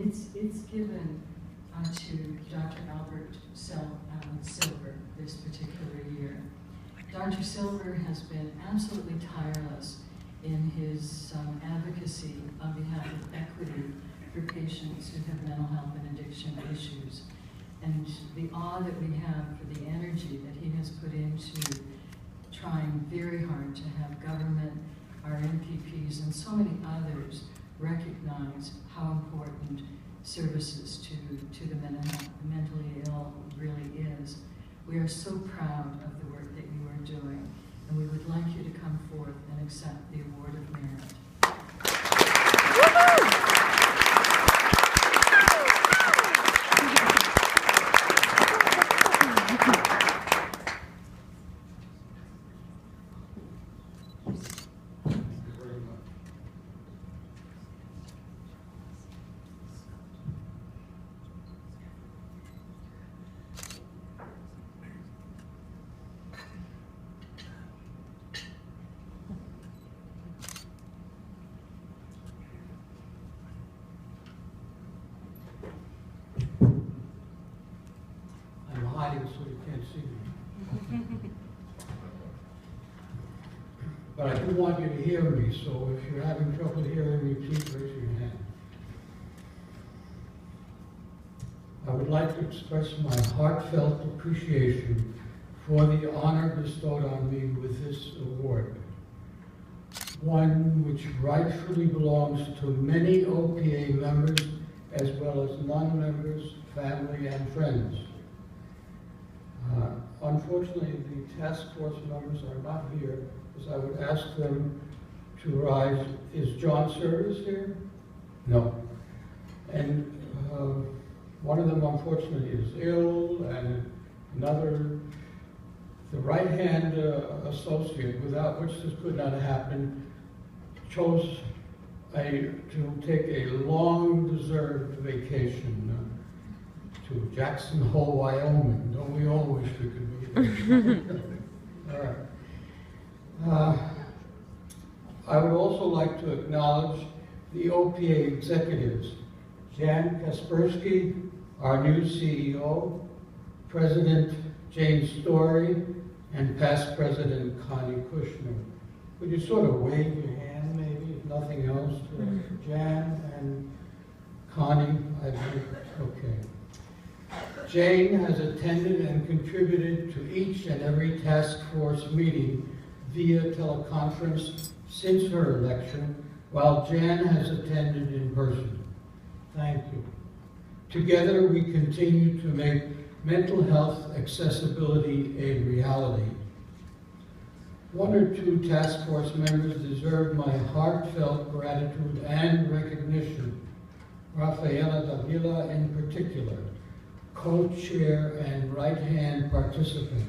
it's given to Dr. Albert Silver this particular year. Dr. Silver has been absolutely tireless in his advocacy on behalf of equity for patients who have mental health and addiction issues. And the awe that we have for the energy that he has put into trying very hard to have government, our MPPs, and so many others recognize how important services to the mentally ill really is. We are so proud of the work that you are doing, and we would like you to come forth and accept the Award of Merit. So you can't see me. But I do want you to hear me, so if you're having trouble hearing me, please raise your hand. I would like to express my heartfelt appreciation for the honor bestowed on me with this award, one which rightfully belongs to many OPA members as well as non-members, family, and friends. Unfortunately, the task force members are not here, because I would ask them to rise. Is John Service here? No. And one of them, unfortunately, is ill, and another, the right-hand associate, without which this could not happen, chose to take a long-deserved vacation to Jackson Hole, Wyoming. Don't we all wish we could be there? All right. I would also like to acknowledge the OPA executives, Jan Kaspersky, our new CEO, President James Story, and past President Connie Kushner. Would you sort of wave your hand, maybe, if nothing else, to Jan and Connie? I think, okay. Jane has attended and contributed to each and every task force meeting via teleconference since her election, while Jan has attended in person. Thank you. Together, we continue to make mental health accessibility a reality. One or two task force members deserve my heartfelt gratitude and recognition. Rafaela Davila in particular, co-chair and right-hand participant.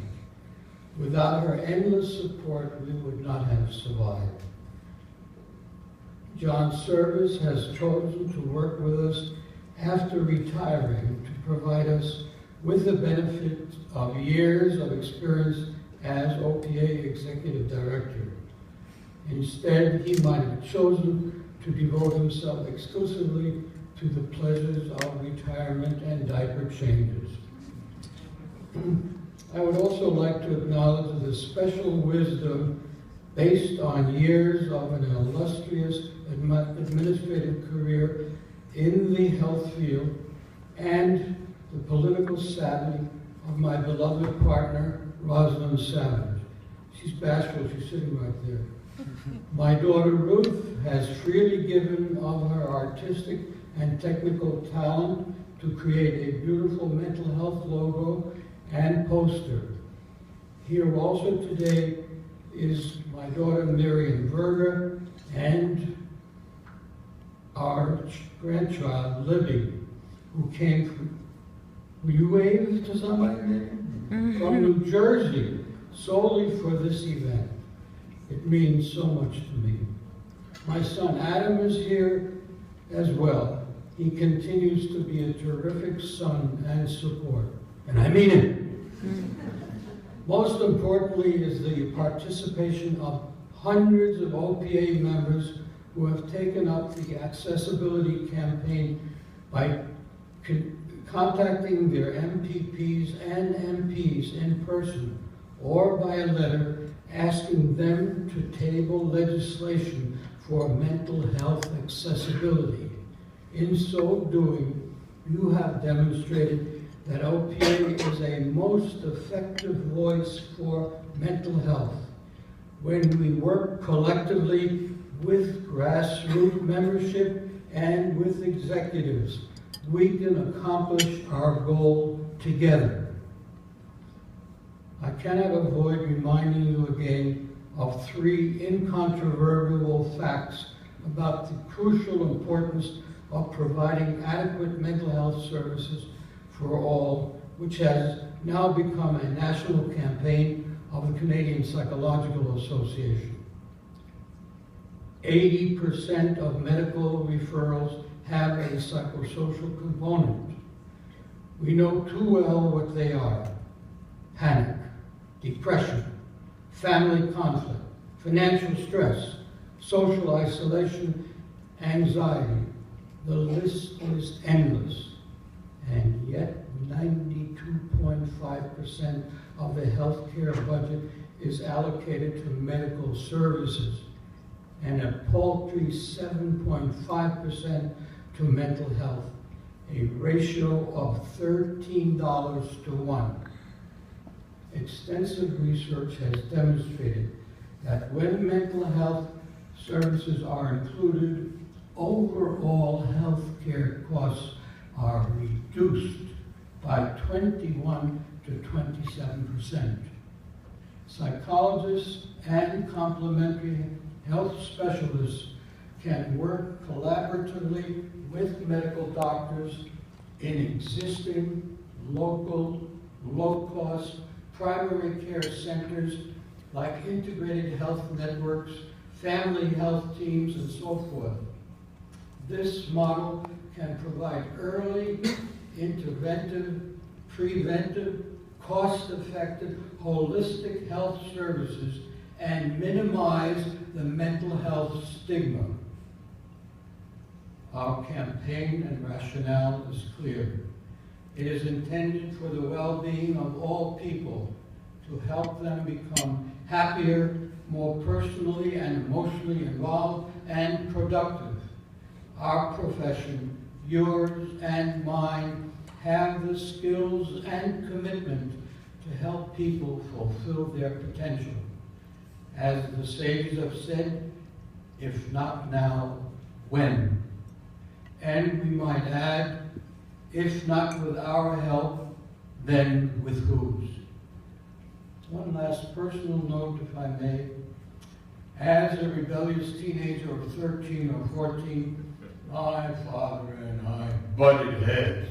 Without her endless support, we would not have survived. John Service has chosen to work with us after retiring to provide us with the benefit of years of experience as OPA Executive Director. Instead, he might have chosen to devote himself exclusively to the pleasures of retirement and diaper changes. I would also like to acknowledge the special wisdom based on years of an illustrious administrative career in the health field and the political savvy of my beloved partner, Rosalind Savage. She's bashful, she's sitting right there. My daughter Ruth has freely given of her artistic and technical talent to create a beautiful mental health logo and poster. Here also today is my daughter Miriam Berger and our grandchild Libby, who came from, will you wave to somebody there? From New Jersey, solely for this event. It means so much to me. My son Adam is here as well. He continues to be a terrific son and support, and I mean it. Most importantly is the participation of hundreds of OPA members who have taken up the accessibility campaign by contacting their MPPs and MPs in person or by a letter asking them to table legislation for mental health accessibility. In so doing, you have demonstrated that OPA is a most effective voice for mental health. When we work collectively with grassroots membership and with executives, we can accomplish our goal together. I cannot avoid reminding you again of 3 incontrovertible facts about the crucial importance of providing adequate mental health services for all, which has now become a national campaign of the Canadian Psychological Association. 80% of medical referrals have a psychosocial component. We know too well what they are: panic, depression, family conflict, financial stress, social isolation, anxiety. The list is endless. And yet 92.5% of the healthcare budget is allocated to medical services, and a paltry 7.5% to mental health, a ratio of $13 to 1. Extensive research has demonstrated that when mental health services are included, overall health care costs are reduced by 21 to 27%. Psychologists and complementary health specialists can work collaboratively with medical doctors in existing local, low-cost primary care centers like integrated health networks, family health teams, and so forth. This model can provide early, interventive, preventive, cost-effective, holistic health services and minimize the mental health stigma. Our campaign and rationale is clear. It is intended for the well-being of all people, to help them become happier, more personally and emotionally involved, and productive. Our profession, yours and mine, have the skills and commitment to help people fulfill their potential. As the sages have said, if not now, when? And we might add, if not with our help, then with whose? One last personal note, if I may. As a rebellious teenager of 13 or 14, my father and I butted heads.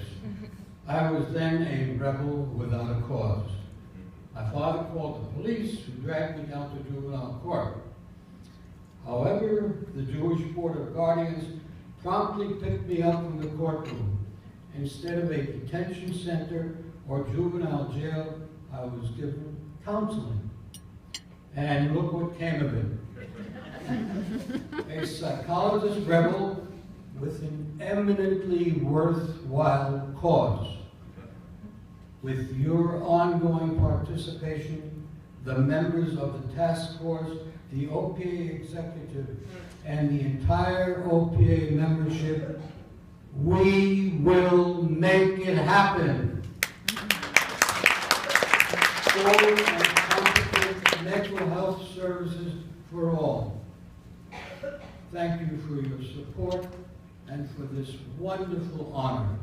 I was then a rebel without a cause. My father called the police, who dragged me down to juvenile court. However, the Jewish Board of Guardians promptly picked me up from the courtroom. Instead of a detention center or juvenile jail, I was given counseling. And look what came of it. A psychologist rebel with an eminently worthwhile cause. With your ongoing participation, the members of the task force, the OPA executive, and the entire OPA membership, we will make it happen. Full and competent mental health services for all. Thank you for your support and for this wonderful honor.